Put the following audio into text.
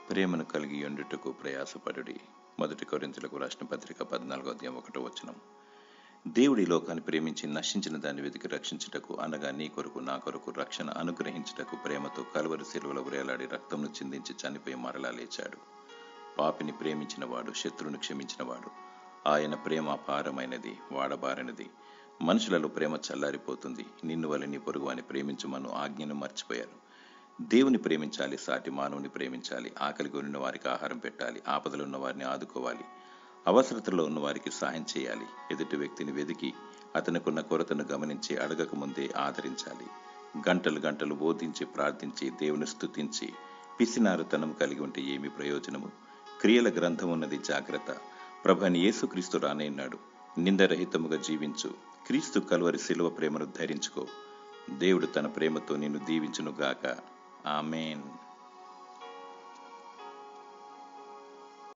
ప్రేమను కలిగి ఉండుటకు ప్రయాసపడుడి. 1 కొరింథీయులకు రాసిన పత్రిక 14:1. దేవుడి లోకాన్ని ప్రేమించి నశించిన దాన్ని వెతికి రక్షించుటకు, అనగా నీ కొరకు నా కొరకు రక్షణ అనుగ్రహించుటకు ప్రేమతో కలువరి శిలువలో వేలాడి రక్తంను చిందించి చనిపోయి మరలా లేచాడు. పాపిని ప్రేమించిన వాడు, శత్రువుని క్షమించినవాడు. ఆయన ప్రేమ అపారమైనది, వాడబారినది. మనుషులలో ప్రేమ చల్లారిపోతుంది. నిన్ను వలె నీ పొరుగువాని ప్రేమించుమను ఆజ్ఞను మర్చిపోయారు. దేవుని ప్రేమించాలి, సాటి మానవుని ప్రేమించాలి. ఆకలి కొనిన వారికి ఆహారం పెట్టాలి, ఆపదలో ఉన్న వారిని ఆదుకోవాలి, అవసరతలో ఉన్న వారికి సహాయం చేయాలి. ఎదుటి వ్యక్తిని వెదికి అతనికున్న కొరతను గమనించి అడగక ముందే ఆదరించాలి. గంటలు గంటలు బోధించి ప్రార్థించి దేవుని స్తుతించి పిసినారుతనం కలిగి ఉంటే ఏమి ప్రయోజనము? క్రియల గ్రంథం ఉన్నది, జాగ్రత్త. ప్రభువైన యేసుక్రీస్తు రానయ్యున్నాడు. నిందరహితముగా జీవించు. క్రీస్తు కలువరి శిలువ ప్రేమను ధరించుకో. దేవుడు తన ప్రేమతో నిన్ను దీవించునుగాక. ఆమేన్.